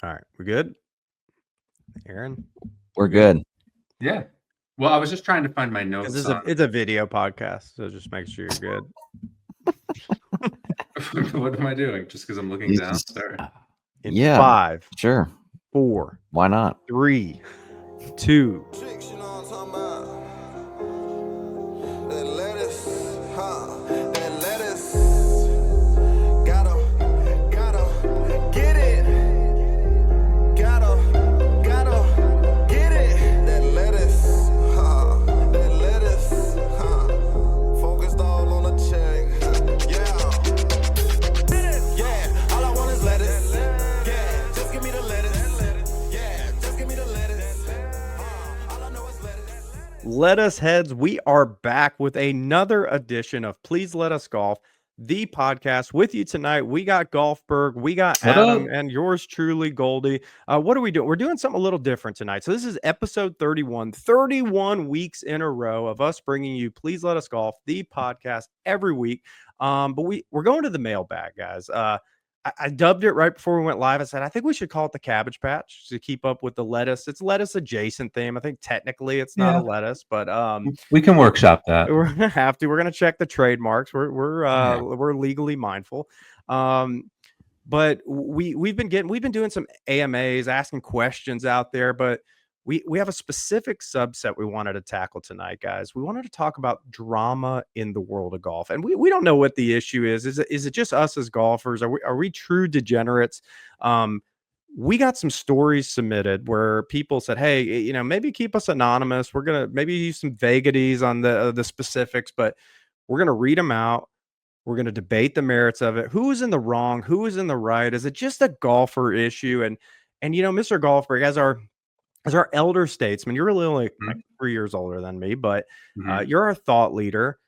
All right, we good? Aaron? We're good. Yeah. Well, I was just trying to find my This notes is on it's a video podcast, so just make sure you're good. what am I doing? Just because I'm looking You down? just- Sorry. In Yeah. 5, Sure. 4, Why not? 3, 2. Lettuce heads, we are back with another edition of Please Let Us Golf, the podcast. With you tonight, we got Golfberg, we got What Adam, up? and yours truly, Goldie. What are we doing? We're doing something a little different tonight. So this is episode 31, 31 weeks in a row of us bringing you Please Let Us Golf, the podcast every week. But we're going to the mailbag, guys. I dubbed it right before we went live. I said, I think we should call it the Cabbage Patch to keep up with the lettuce. It's lettuce adjacent theme. I think technically it's not a lettuce, but We can workshop that. we're gonna have to. We're gonna check the trademarks. We're legally mindful. But we've been doing some AMAs, asking questions out there, but we have a specific subset we wanted to tackle tonight, guys. We wanted to talk about drama in the world of golf, and we don't know what the issue is. Is it just us as golfers? Are we true degenerates? We got some stories submitted where people said, hey, maybe keep us anonymous. We're gonna maybe use some vagaries on the specifics, but we're gonna read them out. We're going to debate the merits of it. Who is in the wrong? Who is in the right? Is it just a golfer issue? And Mr. Golfberg, as our elder statesman, you're really only like 3 years older than me, but you're our thought leader.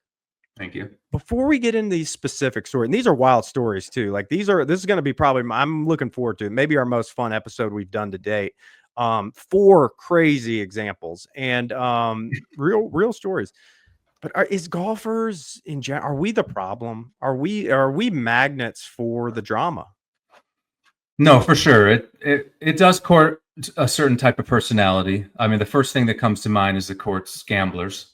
Thank you. Before we get into these specific stories, and these are wild stories too. Like this is going to be probably, I'm looking forward to it, maybe our most fun episode we've done to date. 4 crazy examples and real stories. But is golfers in general, are we the problem? Are we magnets for the drama? No, for sure. It does court a certain type of personality. I mean, the first thing that comes to mind is the court's gamblers.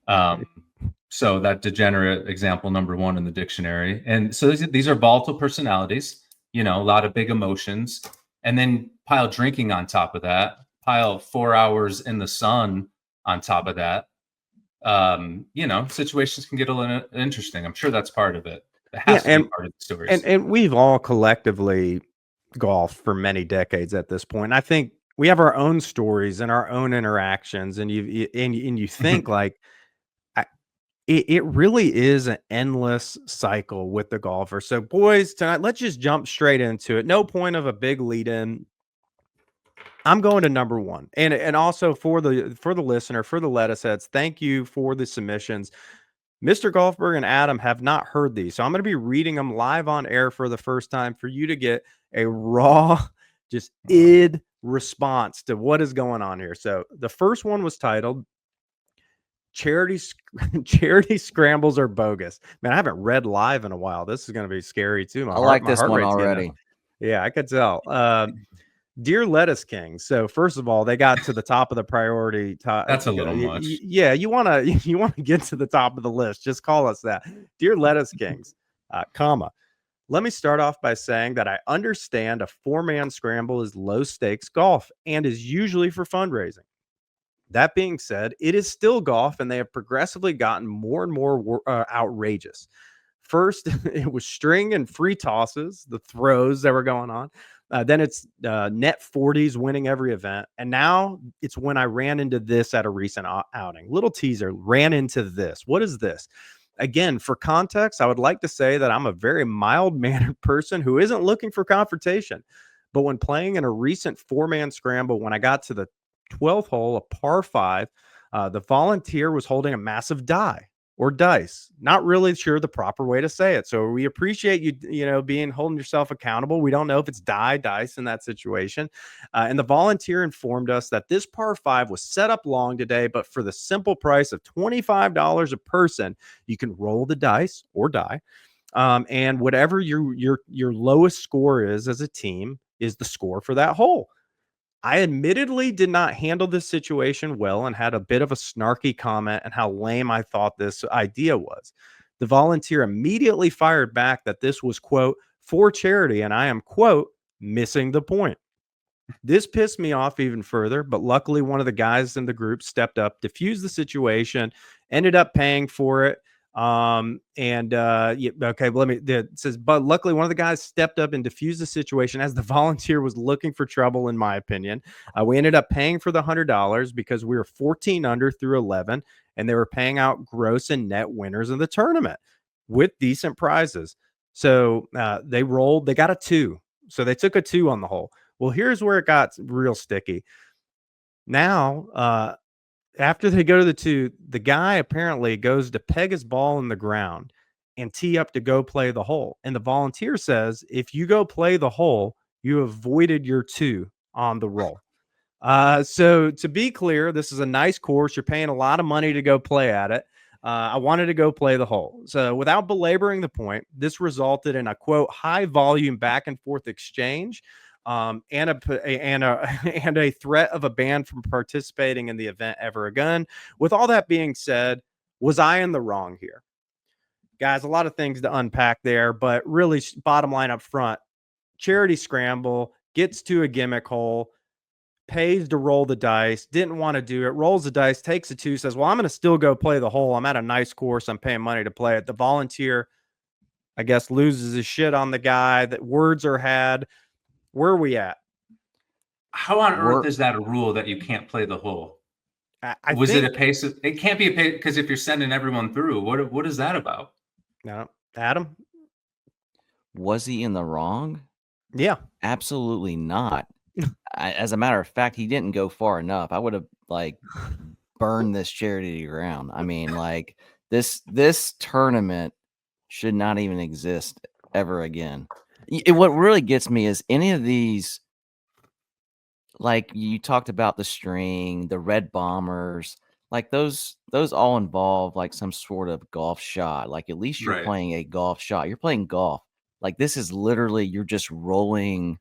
So that degenerate example number 1 in the dictionary. And so these are volatile personalities, a lot of big emotions, and then pile drinking on top of that, pile 4 hours in the sun on top of that. Situations can get a little interesting. I'm sure that's part of it. It has to be part of the stories. And we've all collectively golfed for many decades at this point. I think we have our own stories and our own interactions, and you think like it really is an endless cycle with the golfer. So boys, tonight let's just jump straight into it. No point of a big lead in. I'm going to number 1. And also for the listener, for the lettuce heads, thank you for the submissions. Mr. Golfberg and Adam have not heard these. So I'm going to be reading them live on air for the first time for you to get a raw, just response to what is going on here. So the first one was titled Charity Scrambles Are Bogus. Man, I haven't read live in a while. This is going to be scary too. I like this one already. Yeah, I could tell. Dear Lettuce King. So first of all, they got to the top of the priority. That's a little much. Yeah, you want to get to the top of the list. Just call us that. Dear Lettuce Kings, comma. Let me start off by saying that I understand a 4-man scramble is low stakes golf and is usually for fundraising. That being said, it is still golf, and they have progressively gotten more and more outrageous. First, it was string and free tosses, the throws that were going on. Then it's net 40s winning every event. And now it's when I ran into this at a recent outing. Little teaser, ran into this. What is this? Again, for context, I would like to say that I'm a very mild-mannered person who isn't looking for confrontation. But when playing in a recent 4-man scramble, when I got to the 12th hole, a par 5, the volunteer was holding a massive die. Or dice. Not really sure the proper way to say it. So we appreciate you, holding yourself accountable. We don't know if it's dice in that situation. And the volunteer informed us that this par 5 was set up long today, but for the simple price of $25 a person, you can roll the dice or die. And whatever your lowest score is as a team, is the score for that hole. I admittedly did not handle this situation well and had a bit of a snarky comment on how lame I thought this idea was. The volunteer immediately fired back that this was, quote, for charity, and I am, quote, missing the point. This pissed me off even further, but luckily one of the guys in the group stepped up, diffused the situation, ended up paying for it. Okay, it says, but luckily one of the guys stepped up and diffused the situation as the volunteer was looking for trouble, in my opinion. We ended up paying for the $100 because we were 14 under through 11, and they were paying out gross and net winners of the tournament with decent prizes. So they got a 2. So they took a 2 on the hole. Well, here's where it got real sticky. Now, after they go to the 2, the guy apparently goes to peg his ball in the ground and tee up to go play the hole. And the volunteer says, if you go play the hole, you avoided your 2 on the roll. So to be clear, this is a nice course. You're paying a lot of money to go play at it. I wanted to go play the hole. So without belaboring the point, this resulted in a, quote, high volume back and forth exchange. And a threat of a ban from participating in the event ever again. With all that being said, was I in the wrong here? Guys, a lot of things to unpack there, but really bottom line up front, Charity Scramble gets to a gimmick hole, pays to roll the dice, didn't want to do it, rolls the dice, takes a 2, says, well, I'm going to still go play the hole. I'm at a nice course. I'm paying money to play it. The volunteer, I guess, loses his shit on the guy. That words are had. Where are we at? How on earth is that a rule that you can't play the hole? Was it a pace? It can't be a pace because if you're sending everyone through, what is that about? No, Adam, was he in the wrong? Yeah, absolutely not. As a matter of fact, he didn't go far enough. I would have burned this charity to the ground. I mean, this tournament should not even exist ever again. What really gets me is any of these, like you talked about the string, the red bombers, like those all involve like some sort of golf shot. Like at least you're playing a golf shot. You're playing golf. Like this is literally, you're just rolling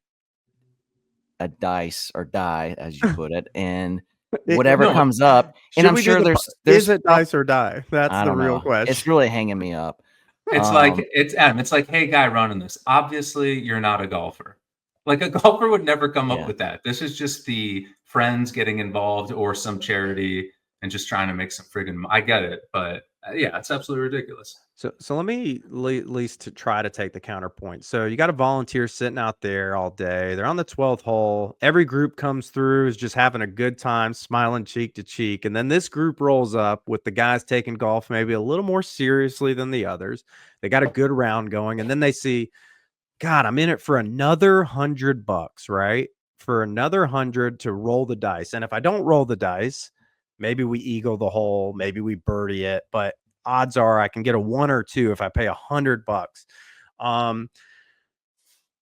a dice or die, as you put it, and whatever comes up. And I'm sure there's is it dice or die? That's the real question. It's really hanging me up. It's Adam. It's like, hey, guy running this. Obviously, you're not a golfer. Like a golfer would never come up with that. This is just the friends getting involved or some charity and just trying to make some friggin' I get it, but yeah, it's absolutely ridiculous. So let me at least to try to take the counterpoint. So you got a volunteer sitting out there all day. They're on the 12th hole. Every group comes through, is just having a good time, smiling cheek to cheek. And then this group rolls up with the guys taking golf maybe a little more seriously than the others. They got a good round going. And then they see, God, I'm in it for another $100, right? For another 100 to roll the dice. And if I don't roll the dice, maybe we eagle the hole, maybe we birdie it, but odds are I can get a 1 or 2 if I pay $100.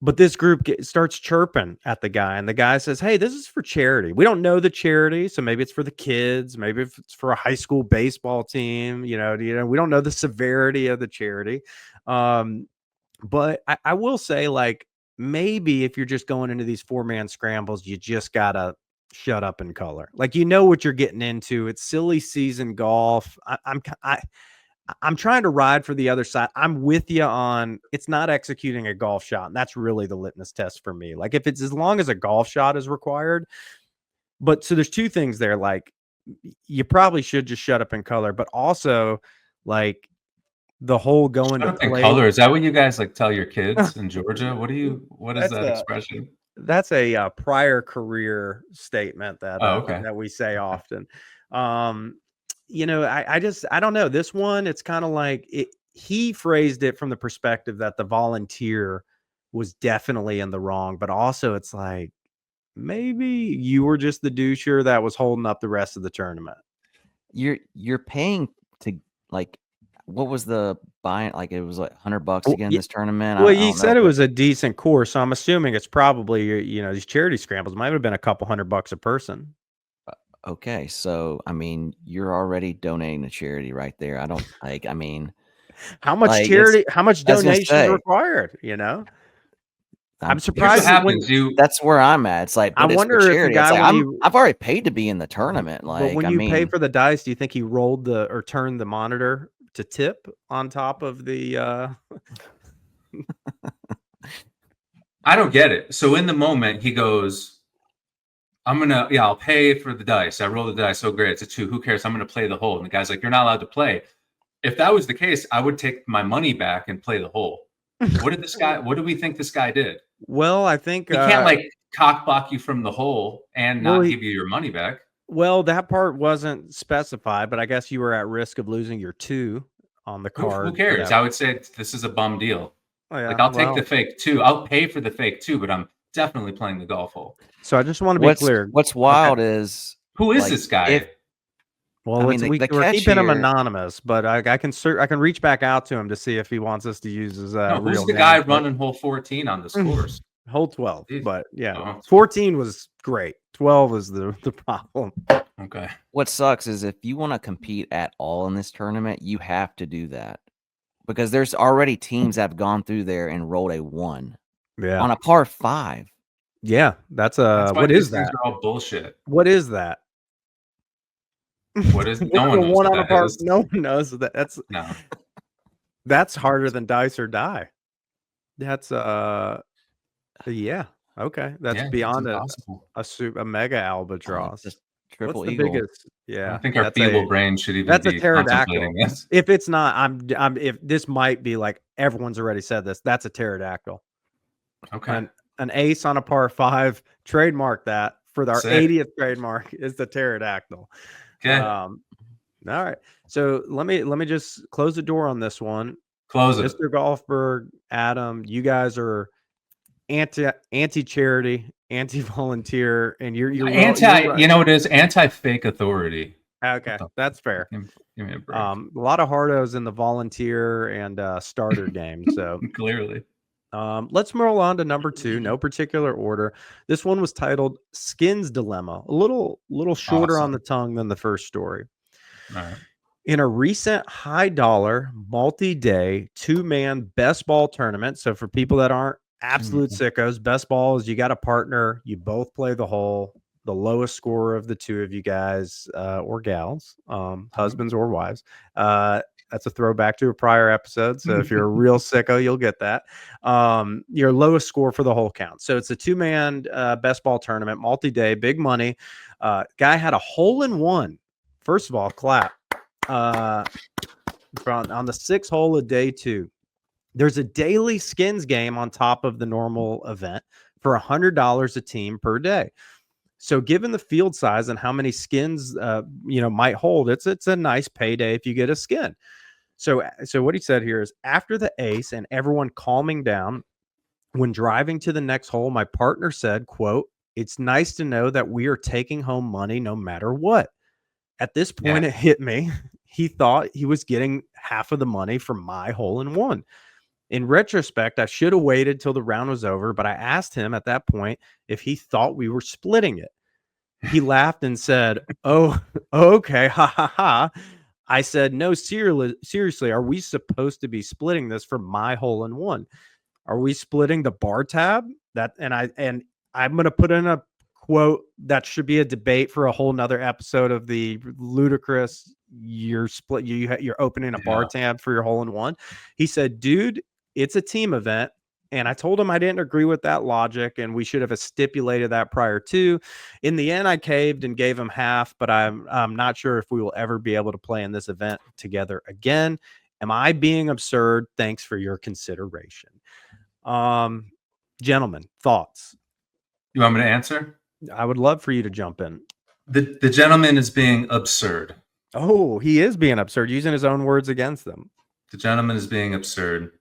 But this group starts chirping at the guy, and the guy says, hey, this is for charity. We don't know the charity, so maybe it's for the kids, maybe if it's for a high school baseball team, we don't know the severity of the charity. But I will say, like, maybe if you're just going into these 4-man scrambles, you just gotta shut up and color. Like, what you're getting into. It's silly season golf. I'm trying to ride for the other side. I'm with you on it's not executing a golf shot. And that's really the litmus test for me. Like, if it's as long as a golf shot is required. But so there's 2 things there. Like, you probably should just shut up and color, but also, like, the whole going to play color. Is that what you guys tell your kids in Georgia? What is that expression? That's a prior career statement that that we say often. I don't know. This one, it's kind of like he phrased it from the perspective that the volunteer was definitely in the wrong, but also it's like, maybe you were just the doucher that was holding up the rest of the tournament. You're paying to, like, what was the buying? Like, it was like $100 again this tournament. Well, you said it was a decent course, so I'm assuming it's probably these charity scrambles might have been a couple $100 a person. Okay, so I mean, you're already donating to charity right there. I don't like. I mean, how much charity? How much donation is required? I'm Here's surprised what happens. That's where I'm at. It's like, I but it's for wonder if the charity. guy, It's like, when I've already paid to be in the tournament. but Like, when I you pay mean, for the dice, do you think he rolled or turned the monitor to tip on top of the I don't get it. So in the moment, he goes, I'll pay for the dice. I roll the dice. So great. It's a 2. Who cares? I'm going to play the hole. And the guy's like, you're not allowed to play. If that was the case, I would take my money back and play the hole. What do we think this guy did? Well, I think he can't like cock block you from the hole and not give you your money back. Well, that part wasn't specified, but I guess you were at risk of losing your 2 on the card. Who cares? I would say this is a bum deal. Oh, yeah. Like, I'll take the fake 2. I'll pay for the fake 2, but I'm definitely playing the golf hole. So I just want to be clear. What's wild is, who is this guy? Well, we're keeping him anonymous, but I can reach back out to him to see if he wants us to use his real name. Who's the guy running hole 14 on the scores? Hole 12, but yeah, 14 was great. 12 is the problem. Okay. What sucks is if you want to compete at all in this tournament, you have to do that, because there's already teams that have gone through there and rolled a 1 on a par 5. Yeah, that's what is that? These are all bullshit. What is that? What is no one knows what that is. No one knows that. That's harder than dice or die. That's yeah. Okay, that's beyond a mega albatross. Triple What's eagle. The biggest? Yeah, I think our feeble brain should even that's be a pterodactyl. contemplating this. If it's not, I'm. If this might be like everyone's already said this, that's a pterodactyl. Okay. An ace on a par 5. Trademark that for our 80th trademark is the pterodactyl. Okay. All right. So let me just close the door on this one. Close it. Mr. Golfberg, Adam, you guys are anti-charity, anti-volunteer, and you're anti. You know what it is? Anti-fake authority. Okay, that's fair. Give me a break. A lot of hardos in the volunteer and starter game. So clearly. Let's roll on to number 2, no particular order. This one was titled Skin's Dilemma, a little shorter on the tongue than the first story. All right. In a recent high-dollar, multi-day, 2-man best ball tournament. So for people that aren't absolute sickos, best ball is you got a partner, you both play the hole. The lowest score of the 2 of you guys or gals, husbands or wives. That's a throwback to a prior episode. So if you're a real sicko, you'll get that. Your lowest score for the whole count. So it's a 2-man best ball tournament, multi-day, big money. Guy had a hole-in-one. First of all, clap. On the 6th hole of day 2. There's a daily skins game on top of the normal event for $100 a team per day. So given the field size and how many skins might hold, it's a nice payday if you get a skin. So what he said here is, after the ace and everyone calming down, when driving to the next hole, my partner said, quote, "It's nice to know that we are taking home money no matter what." At this point, It hit me. He thought he was getting half of the money from my hole-in-one. In retrospect, I should have waited till the round was over, but I asked him at that point if he thought we were splitting it. He laughed and said, "Oh, okay, ha ha ha." I said, "No, seriously, are we supposed to be splitting this for my hole-in-one? Are we splitting the bar tab?" And I'm going to put in a quote that should be a debate for a whole nother episode of the ludicrous. You're opening a bar tab for your hole-in-one. He said, "Dude, it's a team event." And I told him I didn't agree with that logic and we should have stipulated that prior to. In the end, I caved and gave him half, but I'm not sure if we will ever be able to play in this event together again. Am I being absurd? Thanks for your consideration. Gentlemen, thoughts? You want me to answer? I would love for you to jump in. The gentleman is being absurd. Oh, he is being absurd, using his own words against them. The gentleman is being absurd.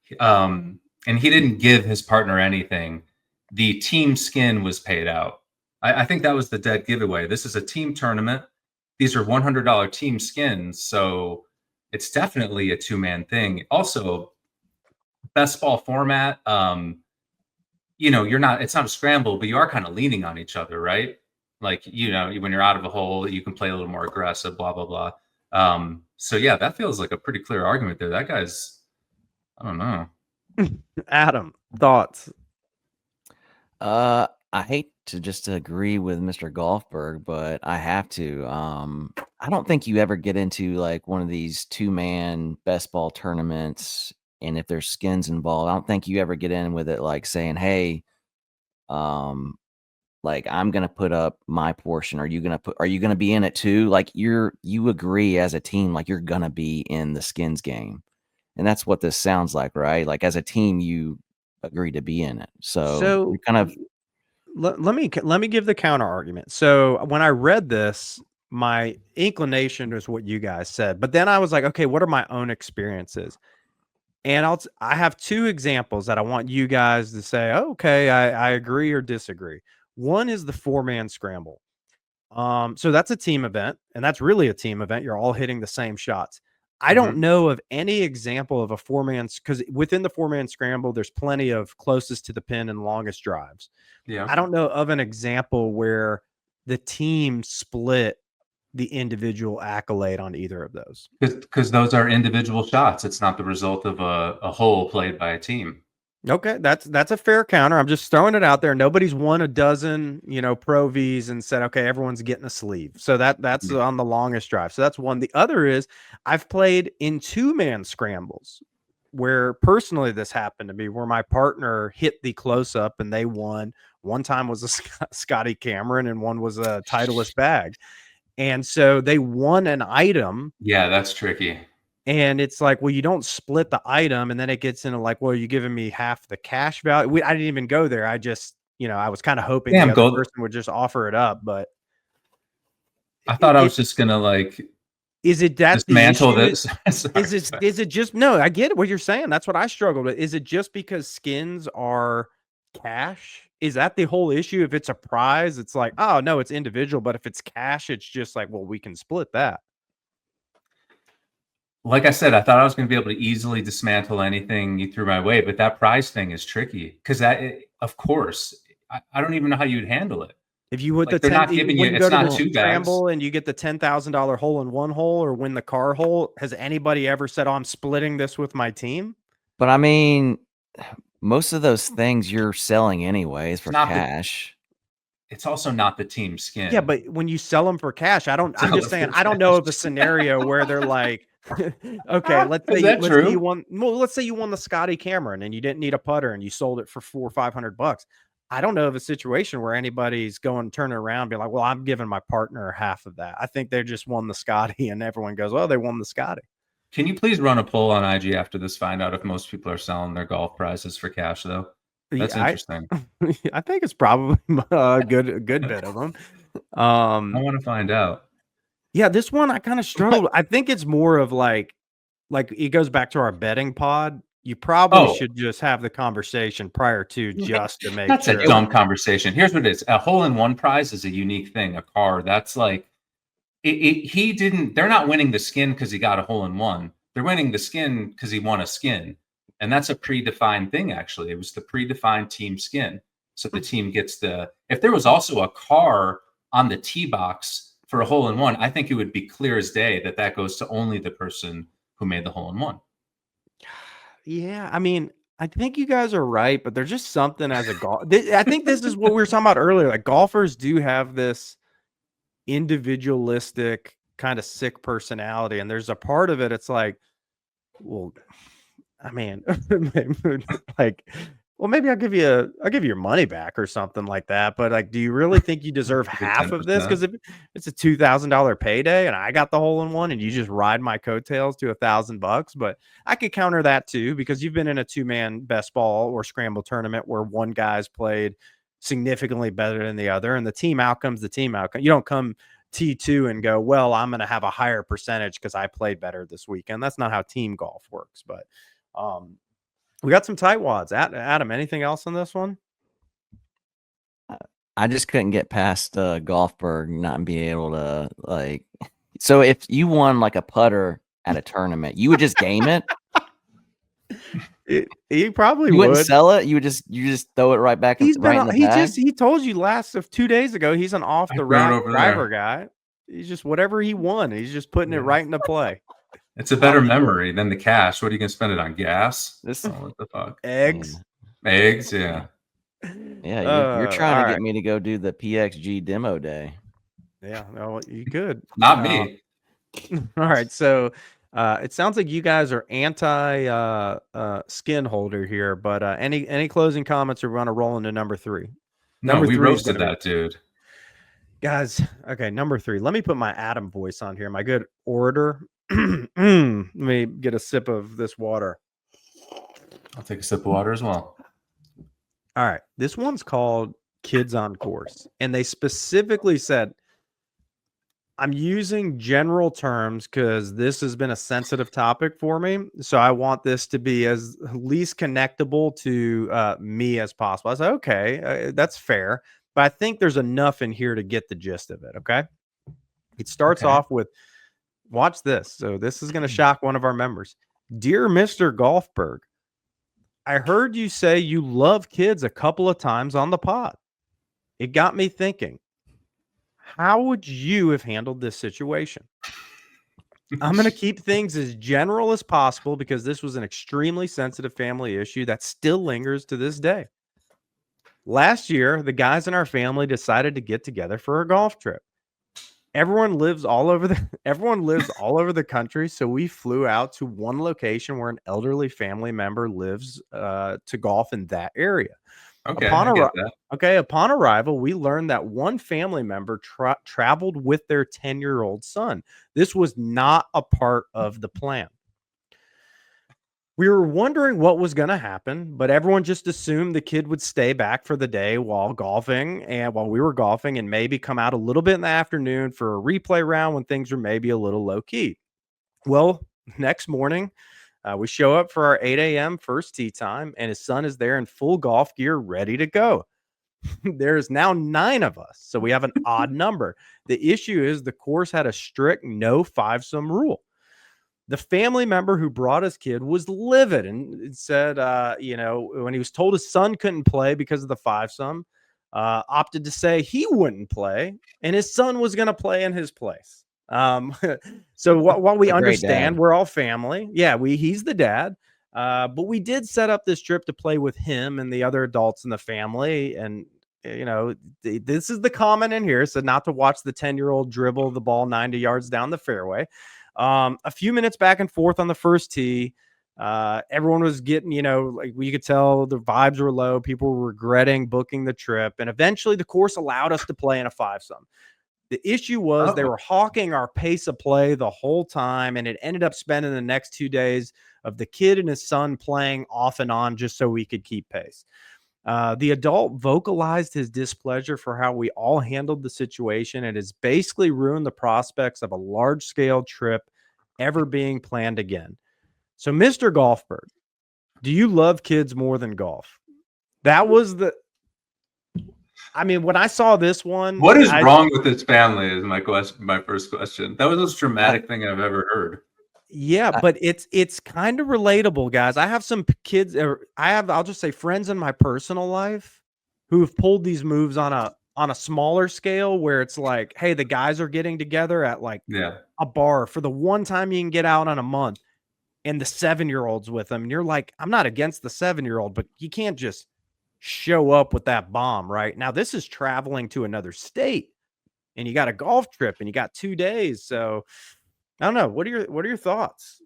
And he didn't give his partner anything. The team skin was paid out. I think that was the dead giveaway. This is a team tournament. These are $100 team skins. So it's definitely a 2-man thing. Also, best ball format. It's not a scramble, but you are kind of leaning on each other, right? Like, when you're out of a hole, you can play a little more aggressive, blah, blah, blah. So yeah, that feels like a pretty clear argument there. That guy's, I don't know. Adam, thoughts? I hate to just agree with Mr. Golfberg, but I have to. I don't think you ever get into like one of these 2-man best ball tournaments, and if there's skins involved, I don't think you ever get in with it like saying, "Hey, um, like I'm gonna put up my portion. Are you gonna be in it too?" Like you agree as a team, like you're gonna be in the skins game, and that's what this sounds like, right? Like as a team, you agree to be in it, so So you're kind of. let me give the counter argument. So when I read this, my inclination was what you guys said, but then I was like, okay, what are my own experiences? And I have 2 examples that I want you guys to say, okay, I agree or disagree. One is the 4-man scramble. So that's a team event, and that's really a team event. You're all hitting the same shots. I don't Mhm. know of any example of a 4-man, because within the 4-man scramble, there's plenty of closest to the pin and longest drives. Yeah. I don't know of an example where the team split the individual accolade on either of those. Because those are individual shots. It's not the result of a whole played by a team. Okay, that's a fair counter. I'm just throwing it out there. Nobody's won a dozen, Pro Vs and said, okay, everyone's getting a sleeve. So that's Yeah. on the longest drive. So that's one. The other is I've played in 2-man scrambles where personally this happened to me, where my partner hit the close up and they won. One time was a Scotty Cameron and one was a Titleist bag. And so they won an item. Yeah, that's tricky. And it's like, well, you don't split the item. And then it gets into like, well, you're giving me half the cash value. I didn't even go there. I just, I was kind of hoping the Damn, other Gold. person would just offer it up. But I thought I was just gonna like is it that's the dismantle issue? this. Sorry. Is it just, no, I get what you're saying. That's what I struggled with. Is it just because skins are cash? Is that the whole issue? If it's a prize, it's like, oh no, it's individual. But if it's cash, it's just like, well, we can split that. Like I said, I thought I was going to be able to easily dismantle anything you threw my way, but that prize thing is tricky because of course, I don't even know how you'd handle it. If you would Like they're not giving you, when you it's go to not the 2 bags. scramble and you get the $10,000 hole-in-one hole or win the car hole, has anybody ever said, "Oh, I'm splitting this with my team"? But I mean, most of those things you're selling anyways for not cash. It's also not the team skin. Yeah, but when you sell them for cash, I'm Sell just it saying, for I don't know of a cash. scenario where they're like, okay, let's Is say that true? let's say you won the Scotty Cameron and you didn't need a putter and you sold it for $400 or $500. I don't know of a situation where anybody's turning around and be like, well, I'm giving my partner half of that. I think they just won the Scotty and everyone goes, well, they won the Scotty. Can you please run a poll on IG after this? Find out if most people are selling their golf prizes for cash, though. That's interesting. I think it's probably a good bit of them. I want to find out. Yeah, this one I kind of struggled. I think it's more of like it goes back to our betting pod. You probably should just have the conversation prior to just to make That's sure. a dumb conversation. Here's what it is. A hole-in-one prize is a unique thing. A car, that's like they're not winning the skin because he got a hole-in-one. They're winning the skin because he won a skin. And that's a predefined thing, actually. It was the predefined team skin. So the team gets if there was also a car on the tee box for a hole-in-one, I think it would be clear as day that goes to only the person who made the hole-in-one. Yeah, I mean, I think you guys are right, but there's just something as a golf. I think this is what we were talking about earlier. Like golfers do have this individualistic kind of sick personality, and there's a part of it. It's like, well, I mean, like, well, maybe I'll give you your money back or something like that. But like, do you really think you deserve half of this? Because if it's a $2,000 payday and I got the hole-in-one and you just ride my coattails to $1,000, but I could counter that too, because you've been in a 2-man best ball or scramble tournament where one guy's played significantly better than the other, and the team outcome's the team outcome. You don't come T2 and go, well, I'm going to have a higher percentage because I played better this weekend. That's not how team golf works. But we got some tight wads. Adam, anything else on this one? I just couldn't get past Golfberg not being able to like. So if you won like a putter at a tournament, you would just game it. He probably wouldn't would sell it. You just throw it right back. He told you last of 2 days ago. He's an off the rack driver guy. He's just whatever he won. He's just putting it right into play. It's a better memory than the cash. What are you gonna spend it on? Gas? What the fuck? Eggs. Eggs, yeah. Yeah, you're trying All to get right. me to go do the PXG demo day. Yeah, no, you could. Not me. All right. So it sounds like you guys are anti skin holder here, but any closing comments, or we want to roll into number 3? No, Number we 3 is roasted gonna be, that dude. guys. Okay, number 3. Let me put my Adam voice on here. My good orator. Let me get a sip of this water. I'll take a sip of water as well. All right. This one's called Kids on Course. And they specifically said, I'm using general terms because this has been a sensitive topic for me. So I want this to be as least connectable to me as possible. I said, okay, that's fair. But I think there's enough in here to get the gist of it. Okay. It starts Okay. off with, watch this. So this is going to shock one of our members. Dear Mr. Golfberg, I heard you say you love kids a couple of times on the pod. It got me thinking, how would you have handled this situation? I'm going to keep things as general as possible because this was an extremely sensitive family issue that still lingers to this day. Last year, the guys in our family decided to get together for a golf trip. Everyone lives all over the country, so we flew out to one location where an elderly family member lives to golf in that area. Okay, I get that. Upon arrival, we learned that one family member traveled with their 10-year-old son. This was not a part of the plan. We were wondering what was going to happen, but everyone just assumed the kid would stay back for the day while we were golfing, and maybe come out a little bit in the afternoon for a replay round when things were maybe a little low key. Well, next morning, we show up for our 8 a.m. first tee time, and his son is there in full golf gear, ready to go. There's now 9 of us, so we have an odd number. The issue is the course had a strict no 5-some rule. The family member who brought his kid was livid and said, when he was told his son couldn't play because of the 5-some, opted to say he wouldn't play and his son was going to play in his place. So while we understand we're all family, he's the dad, but we did set up this trip to play with him and the other adults in the family. And, this is the comment in here. So not to watch the 10-year-old dribble the ball 90 yards down the fairway. A few minutes back and forth on the first tee. Everyone was getting, like we could tell the vibes were low. People were regretting booking the trip. And eventually the course allowed us to play in a 5-some. The issue was they were hawking our pace of play the whole time, and it ended up spending the next 2 days of the kid and his son playing off and on just so we could keep pace. The adult vocalized his displeasure for how we all handled the situation, and has basically ruined the prospects of a large-scale trip ever being planned again. So, Mr. Golfberg, do you love kids more than golf? That was when I saw this one, what is wrong with this family is my question. My first question. That was the most dramatic thing I've ever heard. Yeah, but it's kind of relatable, guys. I have some kids, I'll just say friends in my personal life who have pulled these moves on a smaller scale, where it's like, hey, the guys are getting together at like a bar for the one time you can get out on a month, and the 7-year-old's with them. And you're like, I'm not against the 7-year-old, but you can't just show up with that bomb right now. This is traveling to another state, and you got a golf trip, and you got 2 days. So I don't know. What are your thoughts?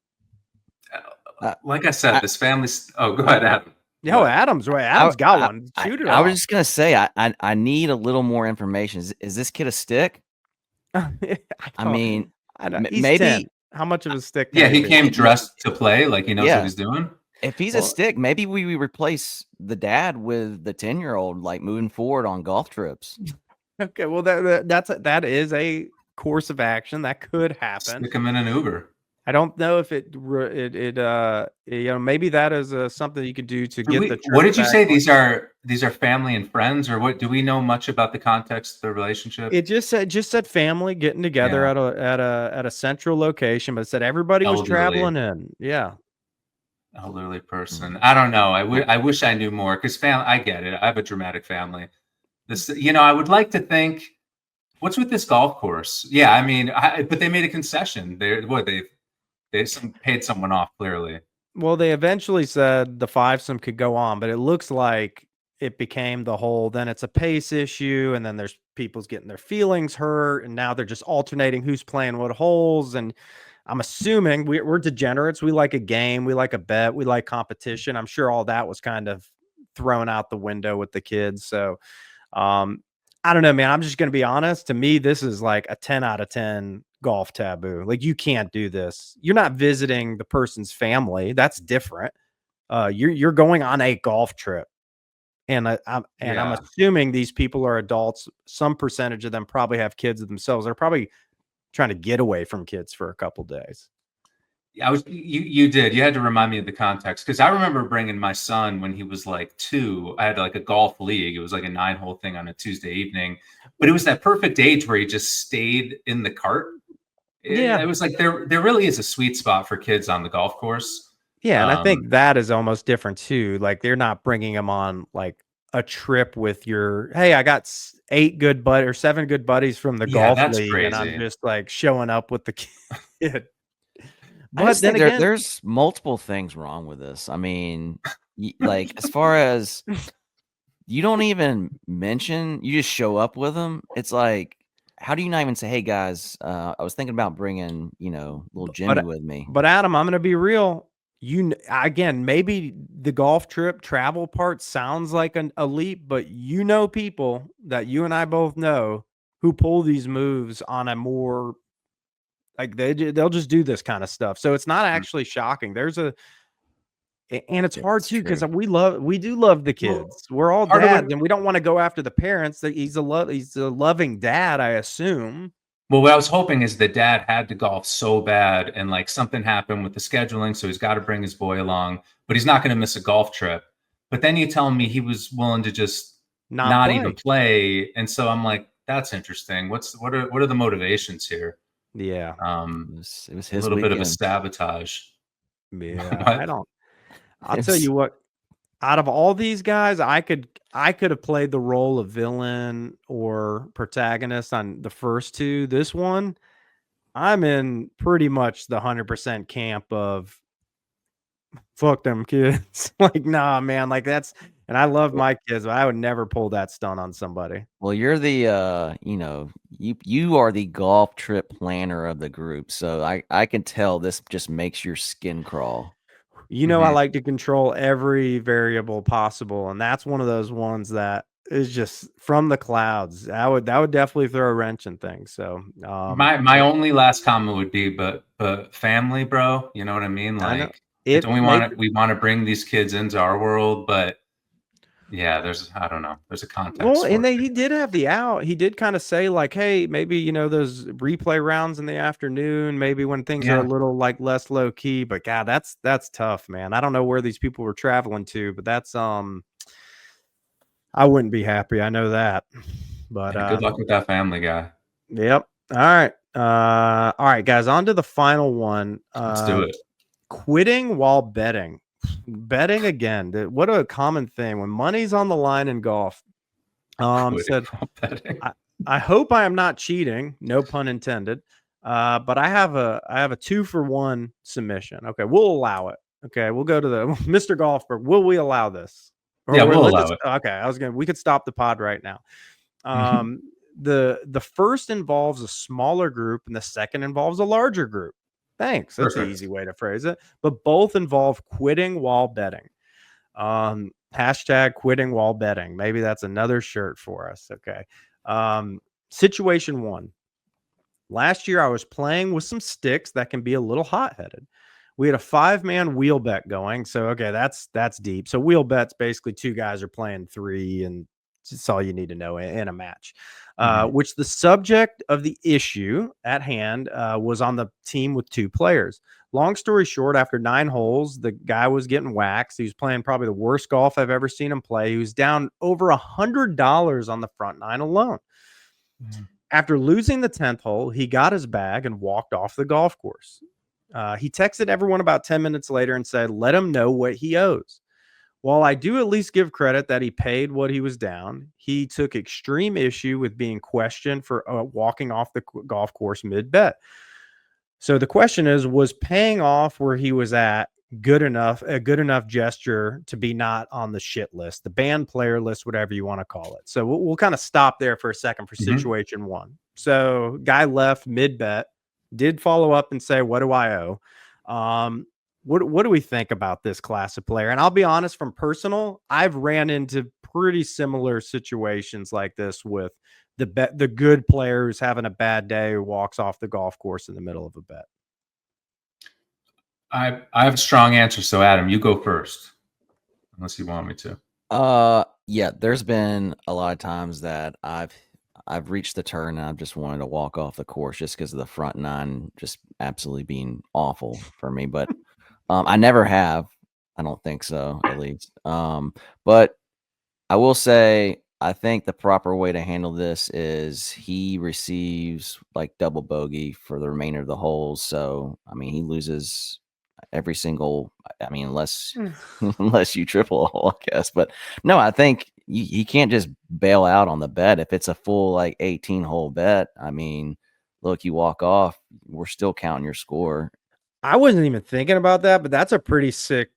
Like I said, this family's. Oh, go ahead, Adam. No, Adam's right. Adam's got one. Shoot it off. I was just gonna say, I need a little more information. Is this kid a stick? I mean, maybe 10. How much of a stick? Yeah, he came dressed to play, like he knows what he's doing. If he's a stick, maybe we replace the dad with the 10-year-old, like moving forward on golf trips. Okay, well that is a course of action that could happen. Stick him in an Uber. I don't know if maybe that is something you could do to get the trip. What did you say? These are family and friends, or what? Do we know much about the context of the relationship? It just said family getting together at a central location, but it said everybody was traveling in. Yeah. Elderly person. I don't know. I wish I knew more, because I get it. I have a dramatic family. This, I would like to think, what's with this golf course? Yeah, I mean, but they made a concession. They paid someone off, clearly. Well, they eventually said the 5-some could go on, but it looks like it became the whole, then it's a pace issue, and then there's people's getting their feelings hurt, and now they're just alternating who's playing what holes. And I'm assuming we're degenerates. We like a game, we like a bet, we like competition. I'm sure all that was kind of thrown out the window with the kids. So I don't know, man. I'm just going to be honest. To me, this is like a 10 out of 10 golf taboo. Like, you can't do this. You're not visiting the person's family. That's different. You're going on a golf trip. And I'm assuming these people are adults. Some percentage of them probably have kids of themselves. They're probably trying to get away from kids for a couple days. You had to remind me of the context, because I remember bringing my son when he was like 2. I had like a golf league. It was like a 9-hole thing on a Tuesday evening, but it was that perfect age where he just stayed in the cart. It was like there really is a sweet spot for kids on the golf course. Yeah, and I think that is almost different too. Like, they're not bringing them on like a trip with your, hey, I got 7 good buddies from the golf league, crazy. and I'm just like showing up with the kid. But then again, there's multiple things wrong with this. I mean, like, as far as you don't even mention, you just show up with them. It's like, how do you not even say, hey guys, I was thinking about bringing, little Jimmy with me. But Adam, I'm going to be real. Again, maybe the golf trip travel part sounds like a leap, but people that you and I both know who pull these moves on a more, like, they'll just do this kind of stuff. So it's not actually shocking. And it's hard too, because we do love the kids. We're all dads, and we don't want to go after the parents. He's a loving dad, I assume. Well, what I was hoping is the dad had to golf so bad, and like something happened with the scheduling, so he's got to bring his boy along, but he's not going to miss a golf trip. But then you tell me he was willing to just not even play, and so I'm like, that's interesting. What are the motivations here? Yeah, it was his a little bit of a sabotage. Yeah, I'll tell you what. Out of all these guys, I could have played the role of villain or protagonist on the first 2. This one, I'm in pretty much the 100% camp of fuck them kids. Like, nah, man, like that's, and I love my kids, but I would never pull that stunt on somebody. Well, you're the, you are the golf trip planner of the group. So I can tell this just makes your skin crawl. I like to control every variable possible, and that's one of those ones that is just from the clouds. That would definitely throw a wrench in things. So my only last comment would be, but family, bro, you know what I mean? Like, we want to bring these kids into our world, but yeah, there's a context. Well, and he did have the out. He did kind of say like, hey, maybe those replay rounds in the afternoon, maybe when things are a little like less low key. But God, that's tough, man. I don't know where these people were traveling to, but that's I wouldn't be happy. I know that. But good luck with that family guy. Yep. All right, guys. On to the final one. Let's do it. Quitting while betting. Betting again. What a common thing when money's on the line in golf. Said, I hope I am not cheating. No pun intended. But I have a 2-for-1 submission. Okay, we'll allow it. Okay, we'll go to the Mr. Golfberg. Will we allow this? We'll allow it. Okay, we could stop the pod right now. The first involves a smaller group, and the second involves a larger group. Thanks. That's an easy way to phrase it. But both involve quitting while betting. Hashtag quitting while betting. Maybe that's another shirt for us. Okay. Situation 1. Last year, I was playing with some sticks that can be a little hot-headed. We had a 5-man wheel bet going. So, okay, that's deep. So wheel bets, basically 2 guys are playing 3, and that's all you need to know in a match. Which the subject of the issue at hand was on the team with 2 players. Long story short, after 9 holes, the guy was getting waxed. He was playing probably the worst golf I've ever seen him play. He was down over $100 on the front 9 alone. After losing the 10th hole, he got his bag and walked off the golf course. He texted everyone about 10 minutes later and said, let him know what he owes. While I do at least give credit that he paid what he was down, he took extreme issue with being questioned for walking off the golf course mid-bet. So the question is, was paying off where he was at a good enough gesture to be not on the shit list, the banned player list, whatever you want to call it. So we'll kind of stop there for a second for situation one. So guy left mid bet, did follow up and say, what do I owe? What do we think about this class of player? And I'll be honest, from personal, I've ran into pretty similar situations like this with the good player who's having a bad day who walks off the golf course in the middle of a bet. I have a strong answer. So Adam, you go first, unless you want me to. Yeah, there's been a lot of times that I've reached the turn and I've just wanted to walk off the course just because of the front nine just absolutely being awful for me. But I never have. I don't think so, at least. But I will say, I think the proper way to handle this is he receives like double bogey for the remainder of the holes. So, I mean, he loses every single, I mean, unless you triple a hole, I guess. But no, I think you can't just bail out on the bet. If it's a full like 18 hole bet, I mean, look, you walk off, we're still counting your score. I wasn't even thinking about that, but that's a pretty sick.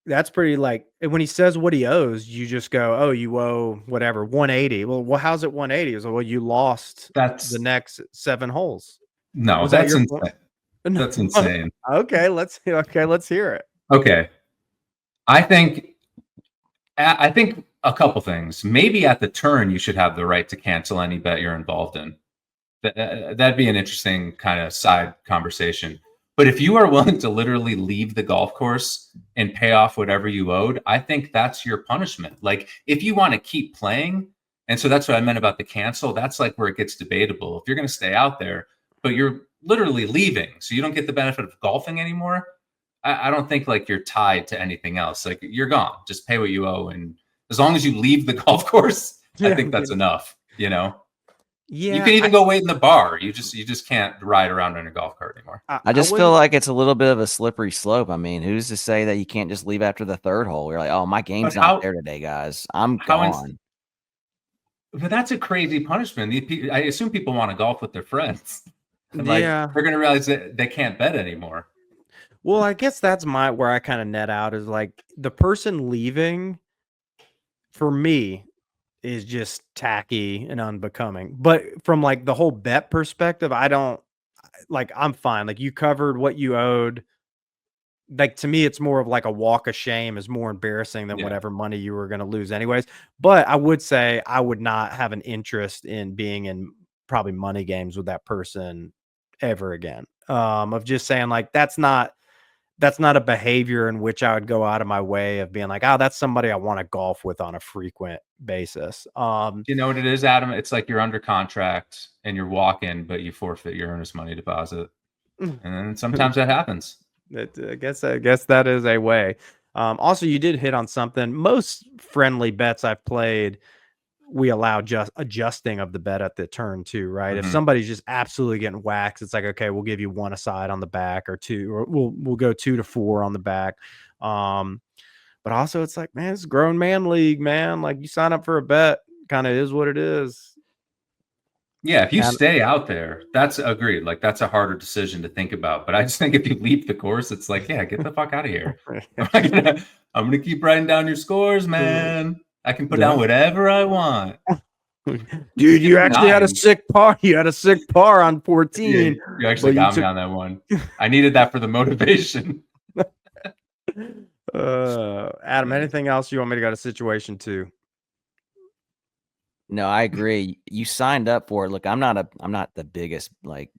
That's pretty like when he says what he owes, you just go, oh, you owe whatever 180. Well, how's it 180? It's like, well, you lost the next 7 holes. No, that's insane. That's insane. Okay, let's hear it. Okay. I think a couple things. Maybe at the turn, you should have the right to cancel any bet you're involved in. That'd be an interesting kind of side conversation. But if you are willing to literally leave the golf course and pay off whatever you owed, I think that's your punishment. Like if you want to keep playing, and so that's what I meant about the cancel, that's like where it gets debatable. If you're going to stay out there, but you're literally leaving, so you don't get the benefit of golfing anymore, I don't think like you're tied to anything else. Like you're gone. Just pay what you owe. And as long as you leave the golf course, I think that's enough, you know? Yeah, you can even go wait in the bar. You just can't ride around in a golf cart anymore. I just feel like it's a little bit of a slippery slope. I mean, who's to say that you can't just leave after the 3rd hole? You're like, oh, my game's not there today, guys. I'm gone. But that's a crazy punishment. I assume people want to golf with their friends. And like, yeah, they're going to realize that they can't bet anymore. Well, I guess that's where I kind of net out is like the person leaving for me is just tacky and unbecoming. But from like the whole bet perspective, I'm fine. Like you covered what you owed. Like to me, it's more of like a walk of shame is more embarrassing than whatever money you were going to lose anyways. But I would say I would not have an interest in being in probably money games with that person ever again. Of just saying like, that's not a behavior in which I would go out of my way of being like, oh, that's somebody I want to golf with on a frequent basis. You know what it is, Adam? It's like you're under contract and you're walking, but you forfeit your earnest money deposit. And then sometimes that happens. I guess that is a way. Also, you did hit on something. Most friendly bets I've played, we allow just adjusting of the bet at the turn too, right? If somebody's just absolutely getting waxed, it's like, okay, we'll give you 1 aside on the back or 2, or we'll go 2 to 4 on the back. But also it's like, man, it's a grown man league, man. Like you sign up for a bet, kind of is what it is. Yeah, if you stay out there, that's agreed. Like that's a harder decision to think about. But I just think if you leave the course, it's like, yeah, get the fuck out of here. I'm gonna keep writing down your scores, man. I can put down whatever I want. Dude, you actually had a sick par. You had a sick par on 14. Yeah, you actually got me on that one. I needed that for the motivation. Adam, anything else you want me to go to situation 2? No, I agree. You signed up for it. Look, I'm not the biggest like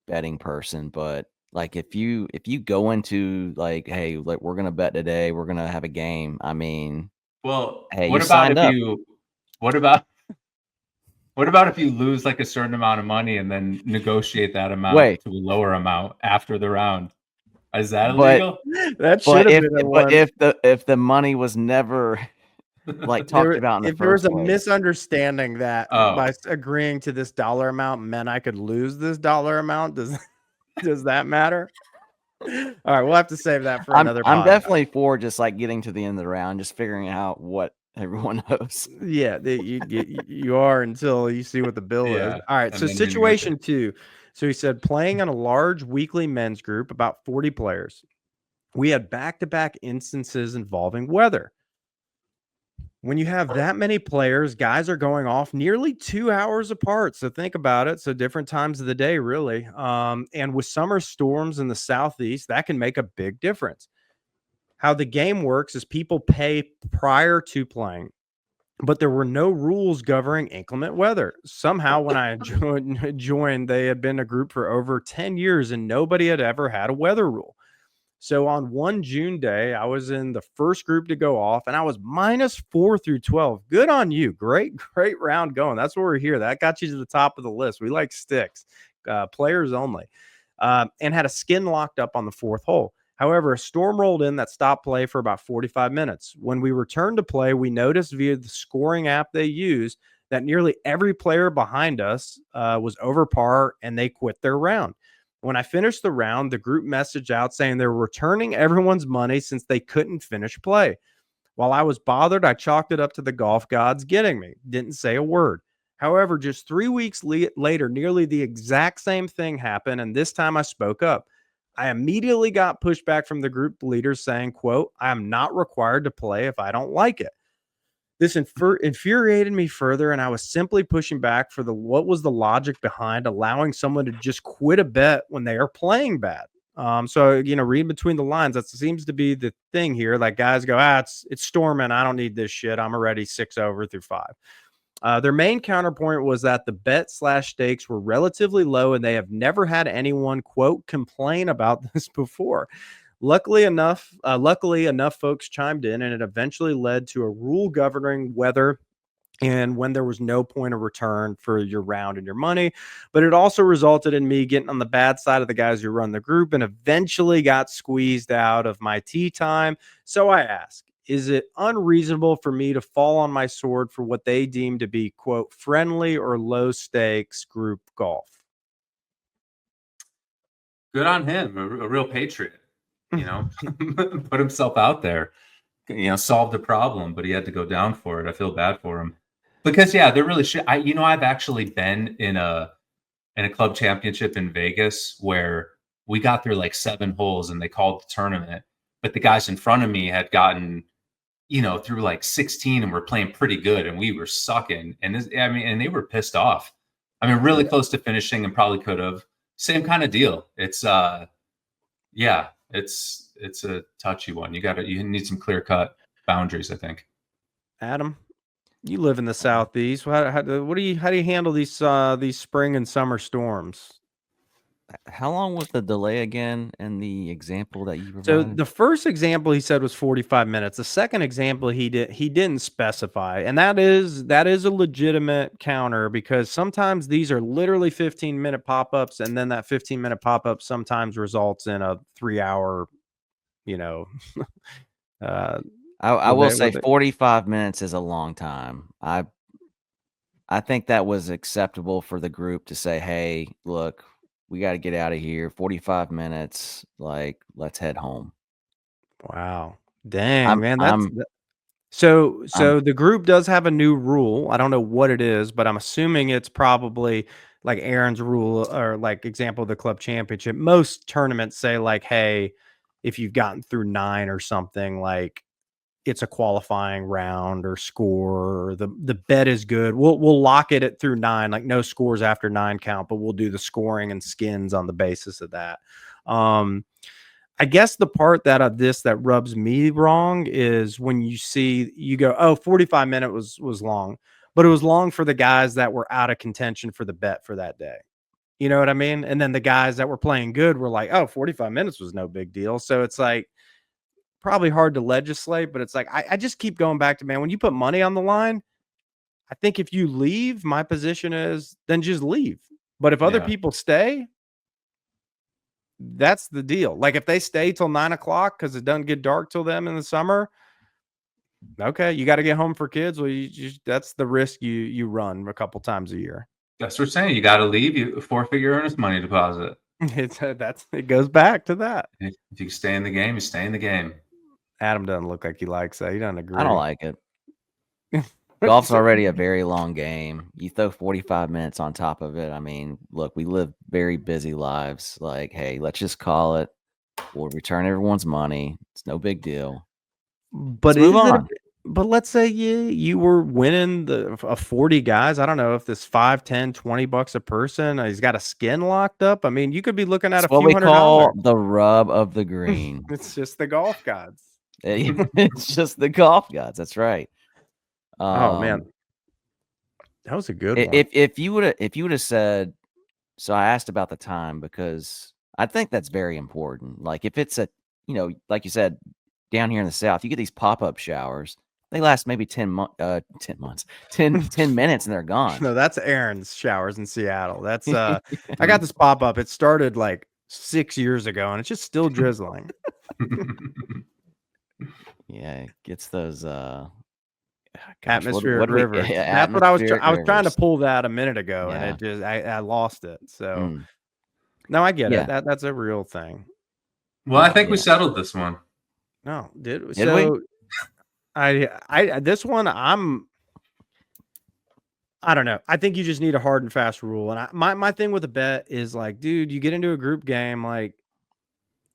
betting person, but like if you go into like, hey, like we're gonna bet today, we're gonna have a game. I mean, well, hey, what about if you lose like a certain amount of money and then negotiate that amount to a lower amount after the round? Is that illegal? That should have been but if the money was never like talked about in the if there was first a place. misunderstanding that by agreeing to this dollar amount meant I could lose this dollar amount, does that matter? All right, we'll have to save that for another I'm podcast. definitely for just like getting to the end of the round, just figuring out what everyone knows. Yeah, you are until you see what the bill is. All right, so situation 2. So he said playing in a large weekly men's group, about 40 players. We had back-to-back instances involving weather. When you have that many players, guys are going off nearly 2 hours apart. So think about it. So different times of the day, really. And with summer storms in the southeast, that can make a big difference. How the game works is people pay prior to playing, but there were no rules governing inclement weather. Somehow, when I joined, they had been a group for over 10 years and nobody had ever had a weather rule. So on one June day, I was in the first group to go off and I was -4 through 12. Good on you. Great, great round going. That's what we're here. That got you to the top of the list. We like sticks, players only, and had a skin locked up on the fourth hole. However, a storm rolled in that stopped play for about 45 minutes. When we returned to play, we noticed via the scoring app they use that nearly every player behind us was over par and they quit their round. When I finished the round, the group messaged out saying they were returning everyone's money since they couldn't finish play. While I was bothered, I chalked it up to the golf gods getting me. Didn't say a word. However, just 3 weeks later, nearly the exact same thing happened, and this time I spoke up. I immediately got pushback from the group leaders saying, quote, "I am not required to play if I don't like it." This infuriated me further, and I was simply pushing back for what was the logic behind allowing someone to just quit a bet when they are playing bad. So read between the lines. That seems to be the thing here. Like guys go, it's storming. I don't need this shit. I'm already 6 over through 5. Their main counterpoint was that the bet/stakes were relatively low, and they have never had anyone quote complain about this before. Luckily enough, folks chimed in, and it eventually led to a rule governing whether and when there was no point of return for your round and your money. But it also resulted in me getting on the bad side of the guys who run the group and eventually got squeezed out of my tee time. So I ask, is it unreasonable for me to fall on my sword for what they deem to be, quote, friendly or low stakes group golf? Good on him, a real patriot. Put himself out there, solved the problem, but he had to go down for it. I feel bad for him because there really should. I've actually been in a club championship in Vegas where we got through like 7 holes and they called the tournament, but the guys in front of me had gotten, through like 16 and were playing pretty good and we were sucking. And and they were pissed off. Really close to finishing and probably could have. Same kind of deal. It's it's a touchy one. You need some clear cut boundaries, I think. Adam, you live in the Southeast. How do you handle these spring and summer storms? How long was the delay again in the example that you So provided? the first example he said was 45 minutes. The second example he didn't specify, and that is a legitimate counter because sometimes these are literally 15-minute pop-ups, and then that 15-minute pop-up sometimes results in a 3-hour, I will say 45 minutes is a long time. I think that was acceptable for the group to say, "Hey, look, we got to get out of here. 45 minutes, like let's head home." Wow. Dang, I'm man, I'm so I'm the group does have a new rule. I don't know what it is, but I'm assuming it's probably like Aaron's rule or like example of the club championship. Most tournaments say like, hey, if you've gotten through 9 or something, like it's a qualifying round or score, or the bet is good. We'll lock it at through 9, like no scores after 9 count, but we'll do the scoring and skins on the basis of that. I guess the part that rubs me wrong is when you go, oh, 45 minutes was long, but it was long for the guys that were out of contention for the bet for that day. You know what I mean? And then the guys that were playing good were like, oh, 45 minutes was no big deal. So it's like probably hard to legislate, but it's like, I just keep going back to, man, when you put money on the line, I think if you leave, my position is then just leave. But if other people stay, that's the deal. Like if they stay till 9 o'clock because it doesn't get dark till them in the summer, okay, you got to get home for kids. Well, that's the risk you run a couple times a year. That's what we're saying. You got to leave. You forfeit your earnest money deposit. It goes back to that. If you stay in the game, you stay in the game. Adam doesn't look like he likes that. He doesn't agree. I don't like it. Golf's already a very long game. You throw 45 minutes on top of it. Look, we live very busy lives. Like, hey, let's just call it. We'll return everyone's money. It's no big deal. But Let's move on. but let's say you were winning a 40 guys. I don't know if this 5, 10, $20 a person. He's got a skin locked up. I mean, you could be looking at It's a what few we call $100. the rub of the green. It's just the golf gods. It's just the golf gods. That's right. Oh man, that was a good one. If you would have said, so I asked about the time because I think that's very important. Like if it's like you said, down here in the South, you get these pop-up showers. They last maybe 10 minutes and they're gone. No, that's Aaron's showers in Seattle. That's I got this pop-up. It started like 6 years ago and it's just still drizzling. Yeah, it gets those atmospheric rivers. That's what I was trying to pull that a minute ago, and it just I lost it. So no, I get it. That's a real thing. Well, I think we settled this one. No, did we? This one I don't know. I think you just need a hard and fast rule. And my thing with a bet is like, dude, you get into a group game, like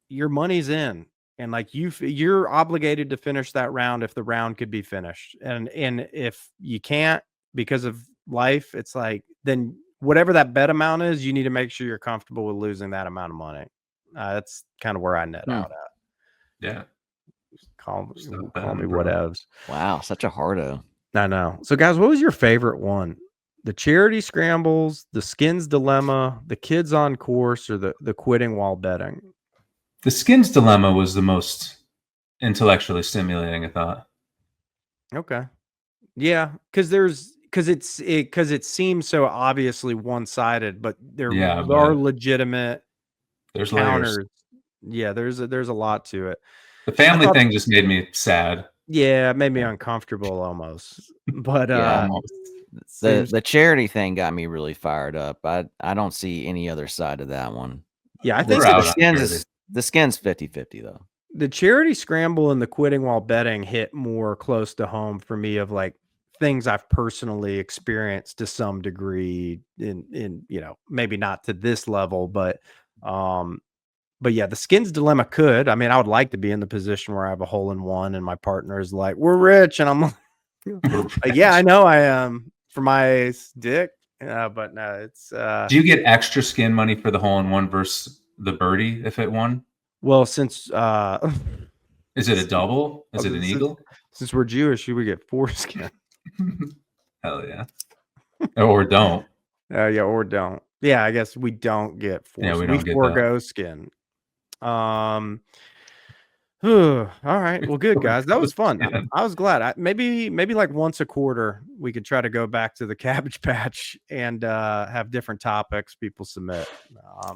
your money's in. And like you're obligated to finish that round if the round could be finished. And if you can't because of life, it's like then whatever that bet amount is, you need to make sure you're comfortable with losing that amount of money. That's kind of where I net out at. Yeah. Call me whatevs. Wow, such a hardo. I know. So guys, what was your favorite one? The charity scrambles, the skins dilemma, the kids on course, or the quitting while betting? The skins dilemma was the most intellectually stimulating, I thought. Okay. Yeah, because it seems so obviously one-sided, but there are legitimate counters. Layers. Yeah, there's a lot to it. The family thing just made me sad. Yeah, it made me uncomfortable almost. But the charity thing got me really fired up. I don't see any other side of that one. Yeah, I think the skin's 50-50 though. The charity scramble and the quitting while betting hit more close to home for me of like things I've personally experienced to some degree in maybe not to this level, but yeah, the skins dilemma could. I mean, I would like to be in the position where I have a hole in one and my partner is like, we're rich. And I'm like, yeah, I know I am for my dick. But no, it's do you get extra skin money for the hole in one versus the birdie if it won? Well, since is it a double? Is it an eagle? Since we're Jewish, you would get foreskin. Hell yeah. Or don't. Yeah, or don't. Yeah, I guess we don't get foreskin. Yeah, we don't get forego skin. All right. Well, good guys. That was fun. I was glad. Maybe like once a quarter we could try to go back to the Cabbage Patch and have different topics people submit.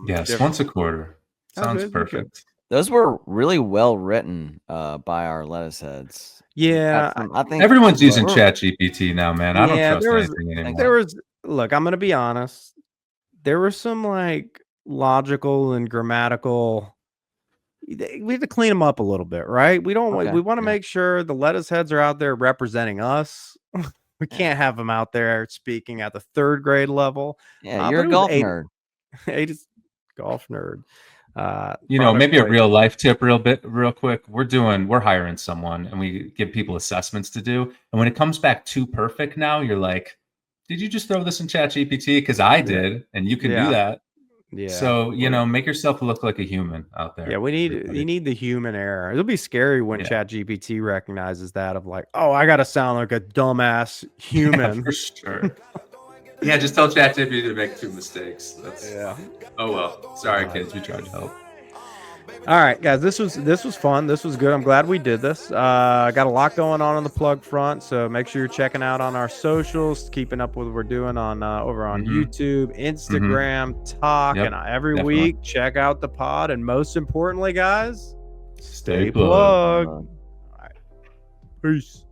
Yes, once a quarter. Sounds perfect. Those were really well written by our lettuce heads. Yeah, I think everyone's using ChatGPT now, man. I don't trust anything anymore. Look, I'm gonna be honest. There were some like logical and grammatical. We have to clean them up a little bit, right? We don't. We want to make sure the lettuce heads are out there representing us. We can't have them out there speaking at the 3rd grade level. Yeah, you're a golf nerd. Golf nerd. Maybe a real life tip real quick. We're hiring someone and we give people assessments to do. And when it comes back too perfect now, you're like, did you just throw this in ChatGPT? Because I did, and you can do that. Yeah. So, make yourself look like a human out there. Yeah, you need the human error. It'll be scary when ChatGPT recognizes that of like, oh, I gotta sound like a dumbass human. Yeah, for sure. Yeah, just tell ChatGPT to make 2 mistakes. Oh well. Sorry, kids. We tried to help. All right, guys. This was fun. This was good. I'm glad we did this. Got a lot going on the plug front, so make sure you're checking out on our socials, keeping up with what we're doing on over on YouTube, Instagram, Talk, and every week check out the pod. And most importantly, guys, stay plugged. All right. Peace.